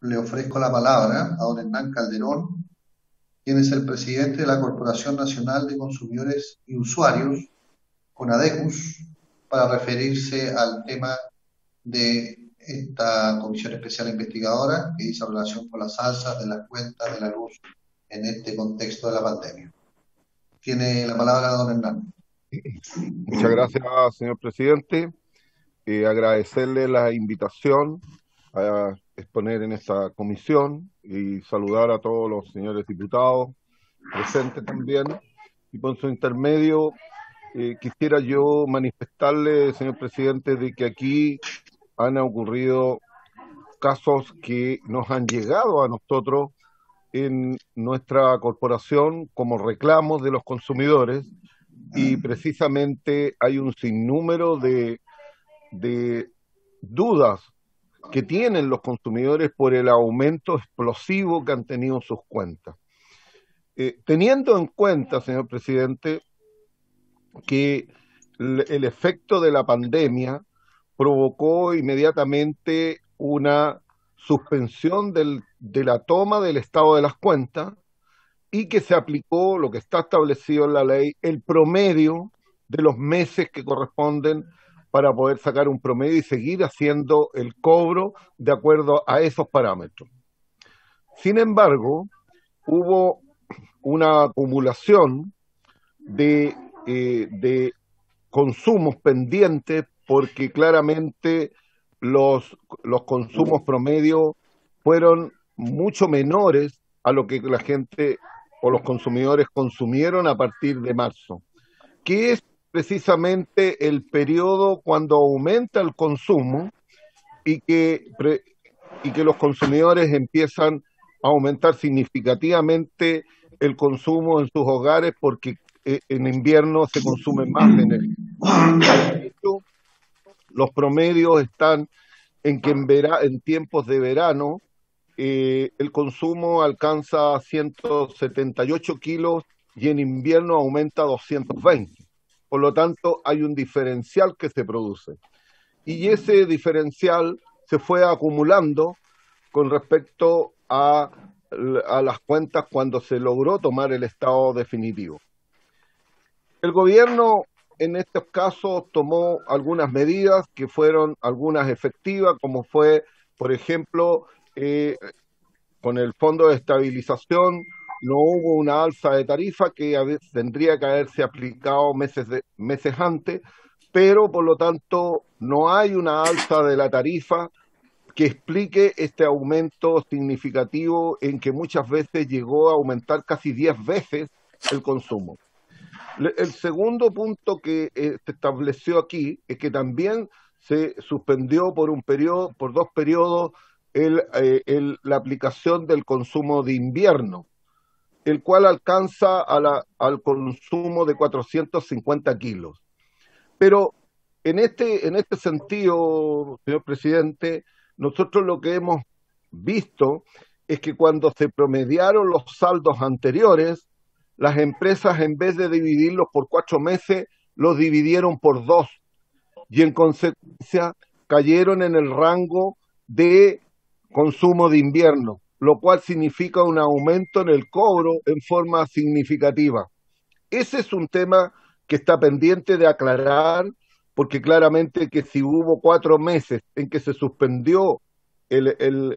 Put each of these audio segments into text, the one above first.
Le ofrezco la palabra a don Hernán Calderón, quien es el presidente de la Corporación Nacional de Consumidores y Usuarios, CONADECUS, para referirse al tema de esta comisión especial investigadora que hizo relación con las alzas de las cuentas de la luz en este contexto de la pandemia. Tiene la palabra don Hernán. Muchas gracias, señor presidente. Agradecerle la invitación a exponer en esta comisión y saludar a todos los señores diputados presentes también. Y por su intermedio, quisiera yo manifestarle, señor presidente, de que aquí han ocurrido casos que nos han llegado a nosotros en nuestra corporación como reclamos de los consumidores, y precisamente hay un sinnúmero de dudas que tienen los consumidores por el aumento explosivo que han tenido sus cuentas. Teniendo en cuenta, señor presidente, que el efecto de la pandemia provocó inmediatamente una suspensión de la toma del estado de las cuentas, y que se aplicó lo que está establecido en la ley, el promedio de los meses que corresponden para poder sacar un promedio y seguir haciendo el cobro de acuerdo a esos parámetros. Sin embargo, hubo una acumulación de consumos pendientes, porque claramente los consumos promedio fueron mucho menores a lo que la gente o los consumidores consumieron a partir de marzo, que es precisamente el periodo cuando aumenta el consumo y que los consumidores empiezan a aumentar significativamente el consumo en sus hogares, porque en invierno se consume más energía. Los promedios están en que en tiempos de verano el consumo alcanza 178 kilos y en invierno aumenta a 220. Por lo tanto, hay un diferencial que se produce. Y ese diferencial se fue acumulando con respecto a las cuentas cuando se logró tomar el estado definitivo. El gobierno en estos casos tomó algunas medidas que fueron algunas efectivas, como fue, por ejemplo, con el Fondo de Estabilización no hubo una alza de tarifa que tendría que haberse aplicado meses antes, pero por lo tanto no hay una alza de la tarifa que explique este aumento significativo, en que muchas veces llegó a aumentar casi 10 veces el consumo. El segundo punto que se estableció aquí es que también se suspendió por dos periodos la aplicación del consumo de invierno, el cual alcanza al consumo de 450 kilos. Pero en este sentido, señor presidente, nosotros lo que hemos visto es que cuando se promediaron los saldos anteriores, las empresas, en vez de dividirlos por 4 meses, los dividieron por 2, y en consecuencia cayeron en el rango de consumo de invierno, lo cual significa un aumento en el cobro en forma significativa. Ese es un tema que está pendiente de aclarar, porque claramente que si hubo 4 meses en que se suspendió el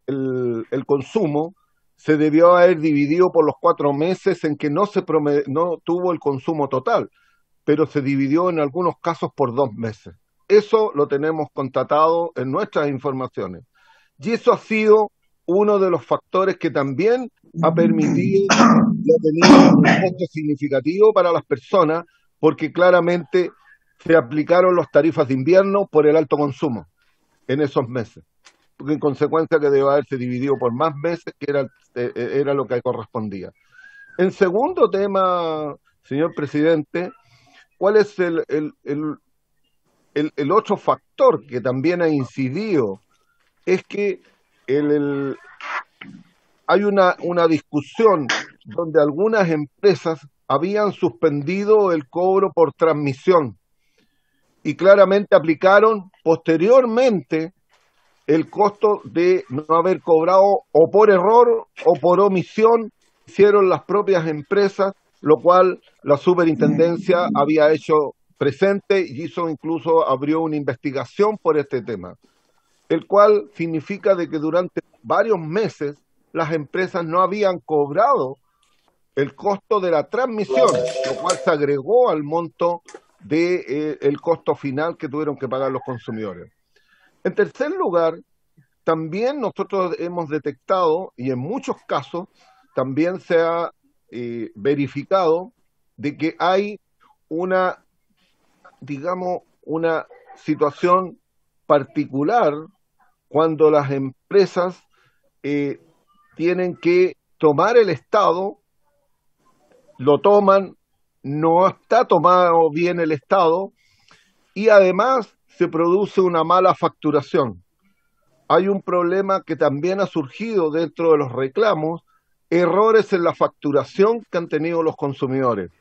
consumo, se debió haber dividido por los 4 meses en que no tuvo el consumo total, pero se dividió en algunos casos por 2 meses. Eso lo tenemos constatado en nuestras informaciones. Y eso ha sido uno de los factores que también ha permitido y ha tenido un costo significativo para las personas, porque claramente se aplicaron las tarifas de invierno por el alto consumo en esos meses, porque en consecuencia que debe haberse dividido por más meses, que era lo que correspondía. En segundo tema, señor presidente, ¿cuál es el otro factor que también ha incidido? Es que hay una discusión donde algunas empresas habían suspendido el cobro por transmisión, y claramente aplicaron posteriormente el costo de no haber cobrado o por error o por omisión, hicieron las propias empresas, lo cual la superintendencia había hecho presente y hizo incluso, abrió una investigación por este tema, el cual significa de que durante varios meses las empresas no habían cobrado el costo de la transmisión, lo cual se agregó al monto de, el costo final que tuvieron que pagar los consumidores. En tercer lugar, también nosotros hemos detectado, y en muchos casos también se ha verificado, de que hay una, digamos, una situación particular cuando las empresas eh, tienen que tomar el Estado, lo toman, no está tomado bien el Estado, y además se produce una mala facturación. Hay un problema que también ha surgido dentro de los reclamos, errores en la facturación que han tenido los consumidores.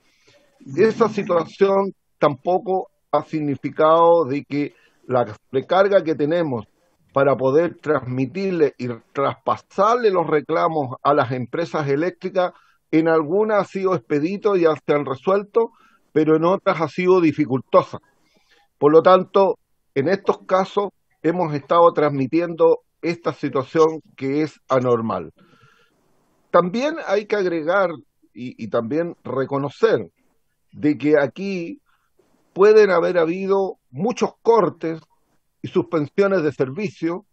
Esa situación tampoco ha significado de que la recarga que tenemos para poder transmitirle y traspasarle los reclamos a las empresas eléctricas, en algunas ha sido expedito y ya se han resuelto, pero en otras ha sido dificultosa. Por lo tanto, en estos casos hemos estado transmitiendo esta situación que es anormal. También hay que agregar y también reconocer de que aquí pueden haber habido muchos cortes y suspensiones de servicio,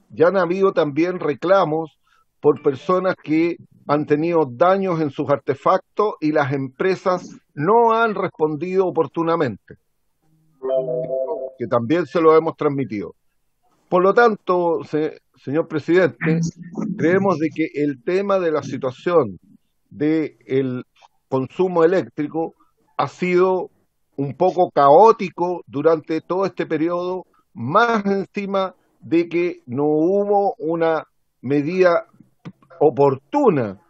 ya han habido también reclamos por personas que han tenido daños en sus artefactos y las empresas no han respondido oportunamente, que también se lo hemos transmitido. Por lo tanto, señor presidente, creemos de que el tema de la situación del consumo eléctrico ha sido un poco caótico durante todo este periodo, más encima de que no hubo una medida oportuna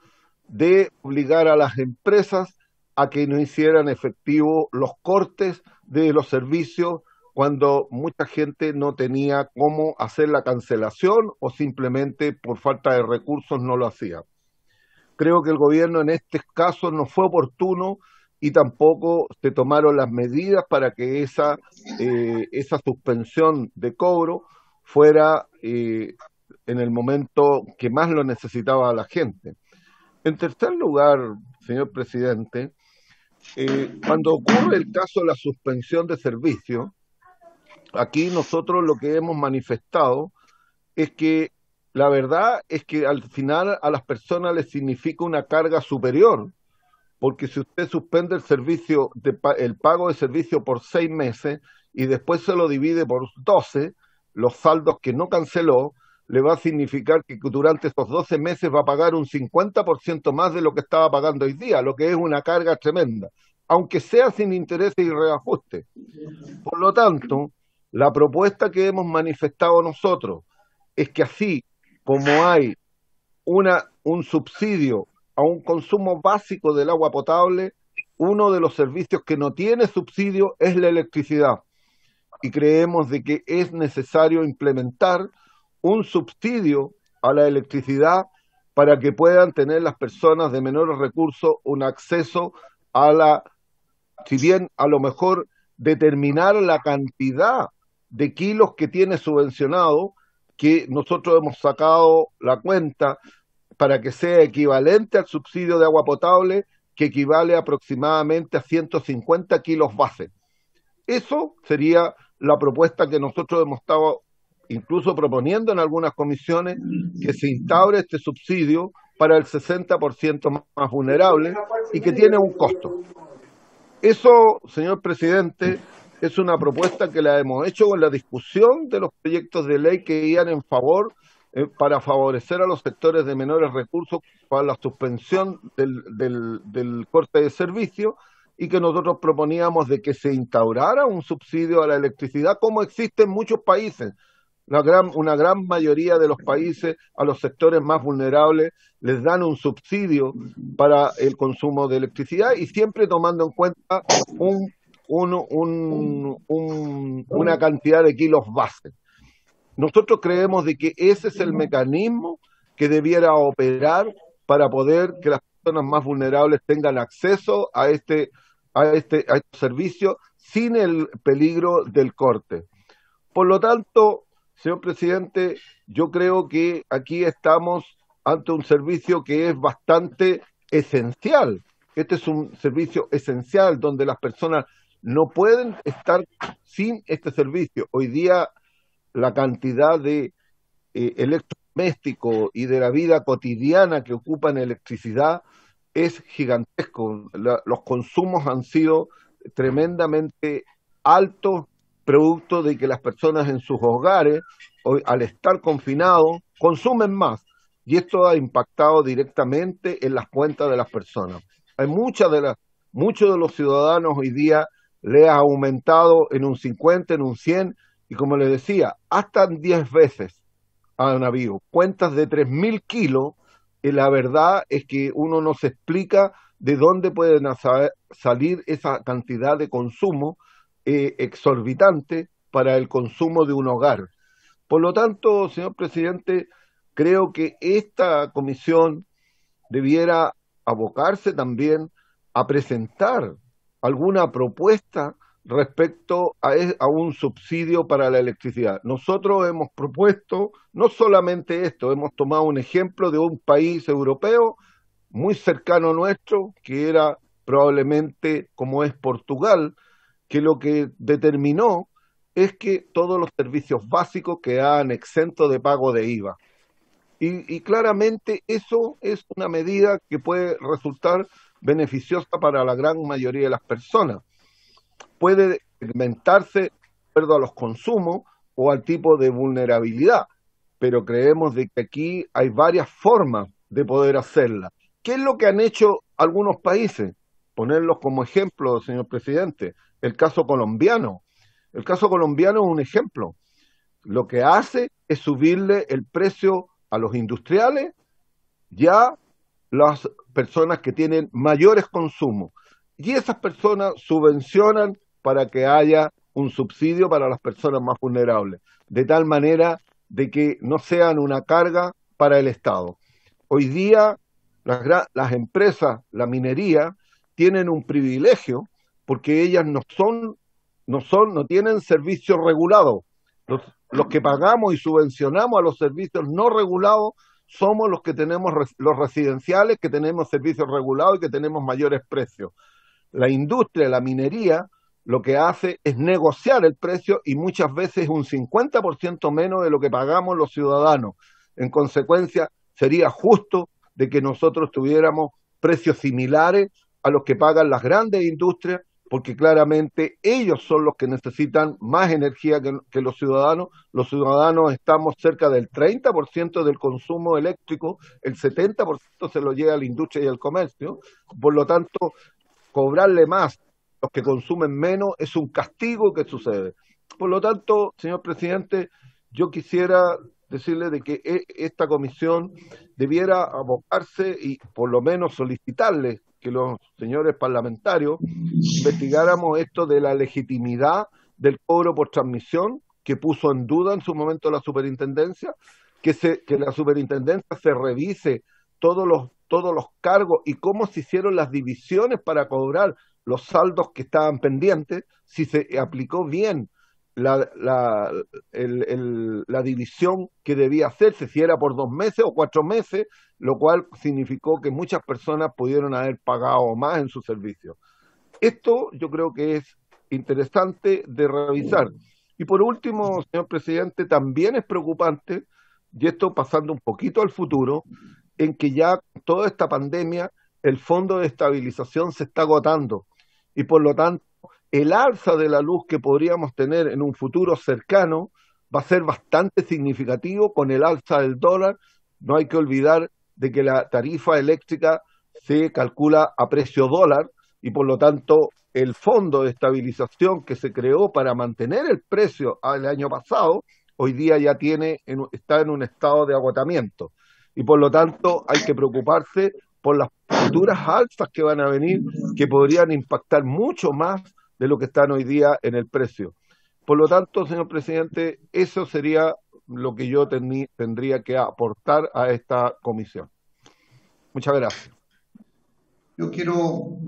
de obligar a las empresas a que no hicieran efectivo los cortes de los servicios cuando mucha gente no tenía cómo hacer la cancelación o simplemente por falta de recursos no lo hacía. Creo que el gobierno en este caso no fue oportuno y tampoco se tomaron las medidas para que esa suspensión de cobro fuera en el momento que más lo necesitaba la gente. En tercer lugar, señor presidente, cuando ocurre el caso de la suspensión de servicio, aquí nosotros lo que hemos manifestado es que la verdad es que al final a las personas les significa una carga superior, porque si usted suspende el servicio, el pago de servicio por 6 meses y después se lo divide por 12, los saldos que no canceló, le va a significar que durante esos 12 meses va a pagar un 50% más de lo que estaba pagando hoy día, lo que es una carga tremenda, aunque sea sin intereses y reajuste. Por lo tanto, la propuesta que hemos manifestado nosotros es que así como hay un subsidio a un consumo básico del agua potable, uno de los servicios que no tiene subsidio es la electricidad. Y creemos de que es necesario implementar un subsidio a la electricidad para que puedan tener las personas de menores recursos un acceso a la, si bien a lo mejor determinar la cantidad de kilos que tiene subvencionado, que nosotros hemos sacado la cuenta para que sea equivalente al subsidio de agua potable, que equivale aproximadamente a 150 kilos base. Eso sería la propuesta que nosotros hemos estado incluso proponiendo en algunas comisiones, que se instaure este subsidio para el 60% más vulnerable y que tiene un costo. Eso, señor presidente, es una propuesta que la hemos hecho con la discusión de los proyectos de ley que iban en favor para favorecer a los sectores de menores recursos para la suspensión del corte de servicio, y que nosotros proponíamos de que se instaurara un subsidio a la electricidad como existe en muchos países. Una gran mayoría de los países a los sectores más vulnerables les dan un subsidio para el consumo de electricidad y siempre tomando en cuenta una cantidad de kilos base. Nosotros creemos de que ese es el mecanismo que debiera operar para poder que las personas más vulnerables tengan acceso a este servicio sin el peligro del corte. Por lo tanto, señor presidente, yo creo que aquí estamos ante un servicio que es bastante esencial. Este es un servicio esencial donde las personas no pueden estar sin este servicio. Hoy día la cantidad de electrodomésticos y de la vida cotidiana que ocupan electricidad es gigantesco. Los consumos han sido tremendamente altos, producto de que las personas en sus hogares, hoy, al estar confinados, consumen más. Y esto ha impactado directamente en las cuentas de las personas. Hay muchos de los ciudadanos hoy día le ha aumentado en un 50, en un 100, y como les decía, hasta 10 veces han habido cuentas de 3.000 kilos, y la verdad es que uno no se explica de dónde pueden salir esa cantidad de consumo exorbitante para el consumo de un hogar. Por lo tanto, señor presidente, creo que esta comisión debiera abocarse también a presentar alguna propuesta respecto a un subsidio para la electricidad. Nosotros hemos propuesto no solamente esto, hemos tomado un ejemplo de un país europeo muy cercano a nuestro, que era probablemente como es Portugal, que lo que determinó es que todos los servicios básicos quedaban exentos de pago de IVA. Y claramente eso es una medida que puede resultar beneficiosa para la gran mayoría de las personas. Puede segmentarse de acuerdo a los consumos o al tipo de vulnerabilidad, pero creemos de que aquí hay varias formas de poder hacerla. ¿Qué es lo que han hecho algunos países? Ponerlos como ejemplo, señor presidente, el caso colombiano. El caso colombiano es un ejemplo. Lo que hace es subirle el precio a los industriales y a las personas que tienen mayores consumos. Y esas personas subvencionan para que haya un subsidio para las personas más vulnerables, de tal manera de que no sean una carga para el Estado. Hoy día las empresas, la minería, tienen un privilegio porque ellas no tienen servicios regulados. Los que pagamos y subvencionamos a los servicios no regulados somos los que tenemos los residenciales, que tenemos servicios regulados y que tenemos mayores precios. La industria, la minería, lo que hace es negociar el precio y muchas veces un 50% menos de lo que pagamos los ciudadanos. En consecuencia, sería justo de que nosotros tuviéramos precios similares a los que pagan las grandes industrias, porque claramente ellos son los que necesitan más energía que los ciudadanos. Los ciudadanos estamos cerca del 30% del consumo eléctrico, el 70% se lo lleva a la industria y al comercio. Por lo tanto, cobrarle más a los que consumen menos es un castigo que sucede. Por lo tanto, señor presidente, yo quisiera decirle de que esta comisión debiera abocarse y por lo menos solicitarle que los señores parlamentarios investigáramos esto de la legitimidad del cobro por transmisión que puso en duda en su momento la superintendencia, que la superintendencia se revise todos los cargos y cómo se hicieron las divisiones para cobrar los saldos que estaban pendientes, si se aplicó bien la división que debía hacerse, si era por 2 meses o 4 meses, lo cual significó que muchas personas pudieron haber pagado más en su servicio. Esto yo creo que es interesante de revisar. Y por último, señor presidente, también es preocupante, y esto pasando un poquito al futuro, en que ya toda esta pandemia, el fondo de estabilización se está agotando y por lo tanto el alza de la luz que podríamos tener en un futuro cercano va a ser bastante significativo con el alza del dólar. No hay que olvidar de que la tarifa eléctrica se calcula a precio dólar y por lo tanto el fondo de estabilización que se creó para mantener el precio el año pasado, hoy día ya está en un estado de agotamiento. Y por lo tanto hay que preocuparse por las futuras alzas que van a venir, que podrían impactar mucho más de lo que están hoy día en el precio. Por lo tanto, señor presidente, eso sería lo que yo tendría que aportar a esta comisión. Muchas gracias. Yo quiero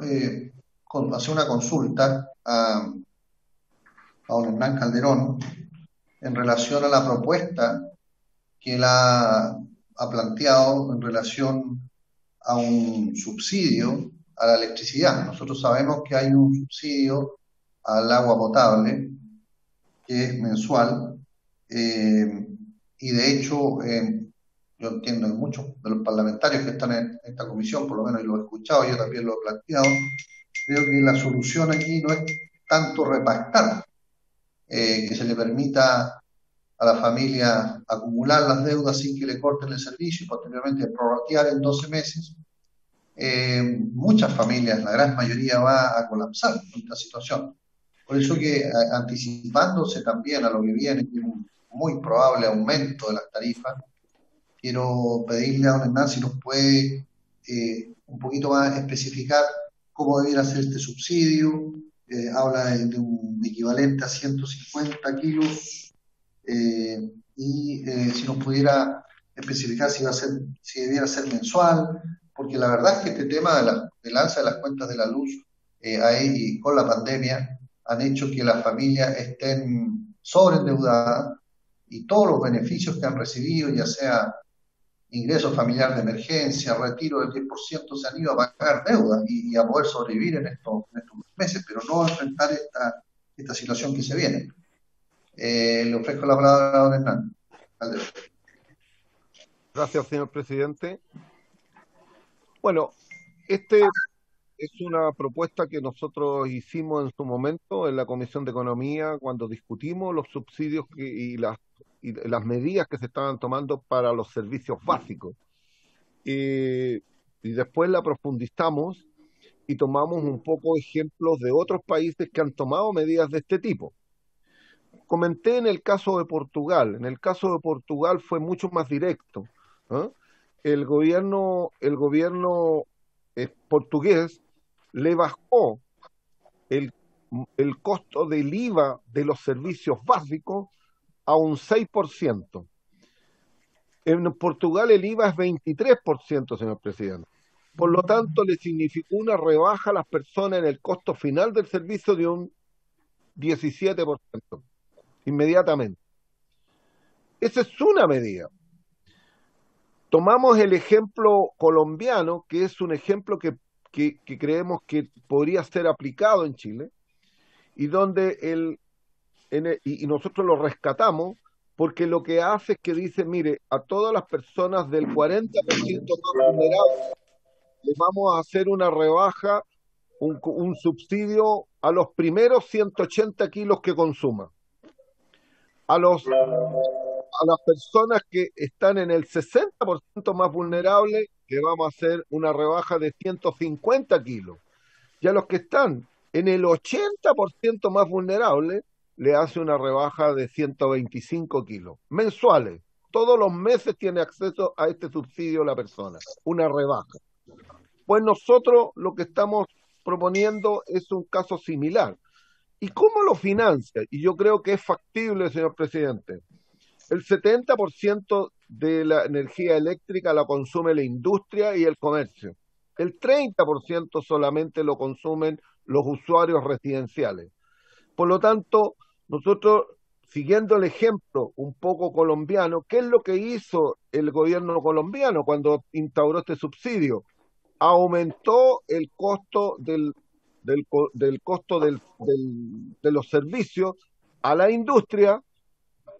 hacer una consulta a don Hernán Calderón en relación a la propuesta que él ha planteado en relación a un subsidio a la electricidad. Nosotros sabemos que hay un subsidio al agua potable que es mensual, y de hecho yo entiendo que muchos de los parlamentarios que están en esta comisión, por lo menos yo lo he escuchado, yo también lo he planteado, creo que la solución aquí no es tanto repactar, que se le permita a la familia acumular las deudas sin que le corten el servicio y posteriormente prorratear en 12 meses. Muchas familias, la gran mayoría, va a colapsar en esta situación. Por eso que anticipándose también a lo que viene, que es un muy probable aumento de las tarifas, quiero pedirle a don Hernán si nos puede un poquito más especificar cómo debiera ser este subsidio. Habla de un equivalente a 150 kilos, si nos pudiera especificar si debiera ser mensual, porque la verdad es que este tema del alza de las cuentas de la luz ahí con la pandemia han hecho que las familias estén sobreendeudadas y todos los beneficios que han recibido, ya sea ingreso familiar de emergencia, retiro del 10%, se han ido a pagar deudas y a poder sobrevivir en estos meses, pero no a enfrentar esta situación que se viene. Le ofrezco la palabra a don Hernán Calderón. Gracias, señor presidente. Bueno, este es una propuesta que nosotros hicimos en su momento en la Comisión de Economía cuando discutimos los subsidios y las medidas que se estaban tomando para los servicios básicos. Y después la profundizamos y tomamos un poco ejemplos de otros países que han tomado medidas de este tipo. Comenté en el caso de Portugal. En el caso de Portugal fue mucho más directo, ¿eh? El gobierno portugués le bajó el costo del IVA de los servicios básicos a un 6%. En Portugal el IVA es 23%, señor presidente. Por lo tanto, le significó una rebaja a las personas en el costo final del servicio de un 17%, inmediatamente. Esa es una medida. Tomamos el ejemplo colombiano, que es un ejemplo que creemos que podría ser aplicado en Chile, y donde y nosotros lo rescatamos, porque lo que hace es que dice, mire, a todas las personas del 40% más vulnerables, les vamos a hacer una rebaja, un subsidio a los primeros 180 kilos que consuman. A las personas que están en el 60% más vulnerable, le vamos a hacer una rebaja de 150 kilos. Y a los que están en el 80% más vulnerable, le hace una rebaja de 125 kilos mensuales. Todos los meses tiene acceso a este subsidio la persona, una rebaja. Pues nosotros lo que estamos proponiendo es un caso similar. ¿Y cómo lo financia? Y yo creo que es factible, señor presidente. El 70% de la energía eléctrica la consume la industria y el comercio. El 30% solamente lo consumen los usuarios residenciales. Por lo tanto, nosotros, siguiendo el ejemplo un poco colombiano, ¿qué es lo que hizo el gobierno colombiano cuando instauró este subsidio? Aumentó el costo de los servicios a la industria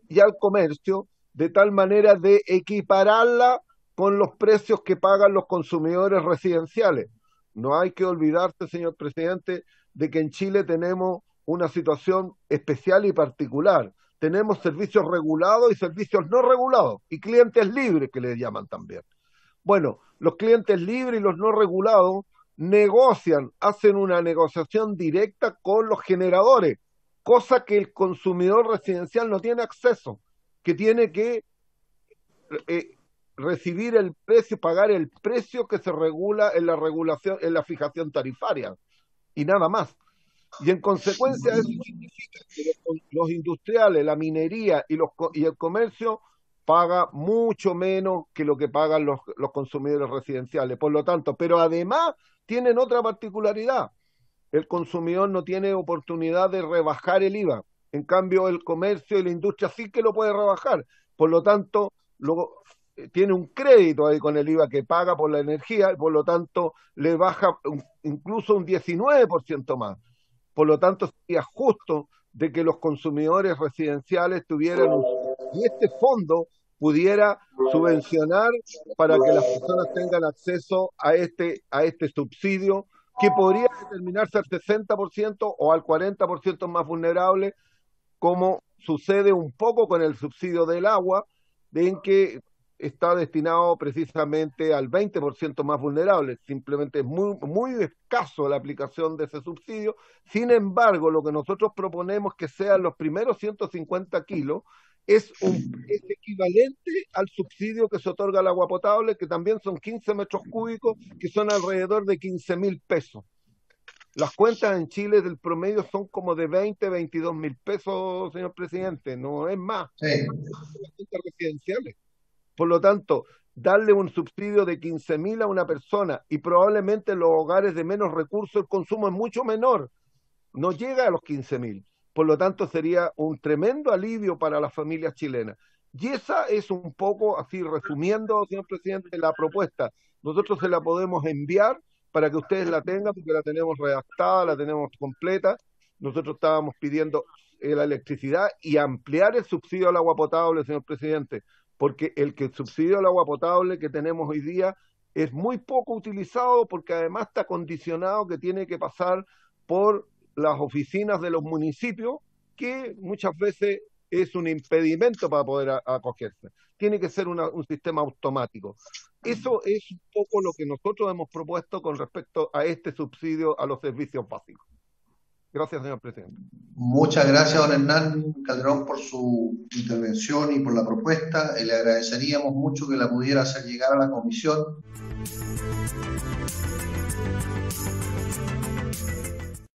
y al comercio, de tal manera de equipararla con los precios que pagan los consumidores residenciales. No hay que olvidarse, señor presidente, de que en Chile tenemos una situación especial y particular. Tenemos servicios regulados y servicios no regulados, y clientes libres, que le llaman también. Bueno, los clientes libres y los no regulados negocian, hacen una negociación directa con los generadores, cosa que el consumidor residencial no tiene acceso, que tiene que recibir el precio, pagar el precio que se regula en la regulación, en la fijación tarifaria, y nada más. Y en consecuencia eso significa que los industriales, la minería y el comercio paga mucho menos que lo que pagan los consumidores residenciales. Por lo tanto, pero además tienen otra particularidad. El consumidor no tiene oportunidad de rebajar el IVA. En cambio, el comercio y la industria sí que lo puede rebajar. Por lo tanto, tiene un crédito ahí con el IVA que paga por la energía y por lo tanto le baja incluso un 19% más. Por lo tanto, sería justo de que los consumidores residenciales tuvieran y este fondo pudiera subvencionar para que las personas tengan acceso a este subsidio que podría determinarse al 60% o al 40% más vulnerable, como sucede un poco con el subsidio del agua, en que está destinado precisamente al 20% más vulnerable. Simplemente es muy escaso la aplicación de ese subsidio. Sin embargo, lo que nosotros proponemos que sean los primeros 150 kilos es equivalente al subsidio que se otorga al agua potable, que también son 15 metros cúbicos, que son alrededor de 15.000 pesos. Las cuentas en Chile del promedio son como de 22.000 pesos, señor presidente, no es más. Sí. Las cuentas residenciales. Por lo tanto, darle un subsidio de 15.000 a una persona y probablemente en los hogares de menos recursos el consumo es mucho menor, no llega a los 15.000. Por lo tanto, sería un tremendo alivio para las familias chilenas. Y esa es un poco, así resumiendo, señor presidente, la propuesta. Nosotros se la podemos enviar para que ustedes la tengan, porque la tenemos redactada, la tenemos completa. Nosotros estábamos pidiendo la electricidad y ampliar el subsidio al agua potable, señor presidente, porque el subsidio al agua potable que tenemos hoy día es muy poco utilizado, porque además está condicionado que tiene que pasar por las oficinas de los municipios, que muchas veces es un impedimento para poder acogerse. Tiene que ser un sistema automático. Eso es un poco lo que nosotros hemos propuesto con respecto a este subsidio a los servicios básicos. Gracias, señor presidente. Muchas gracias, don Hernán Calderón, por su intervención y por la propuesta. Le agradeceríamos mucho que la pudiera hacer llegar a la comisión.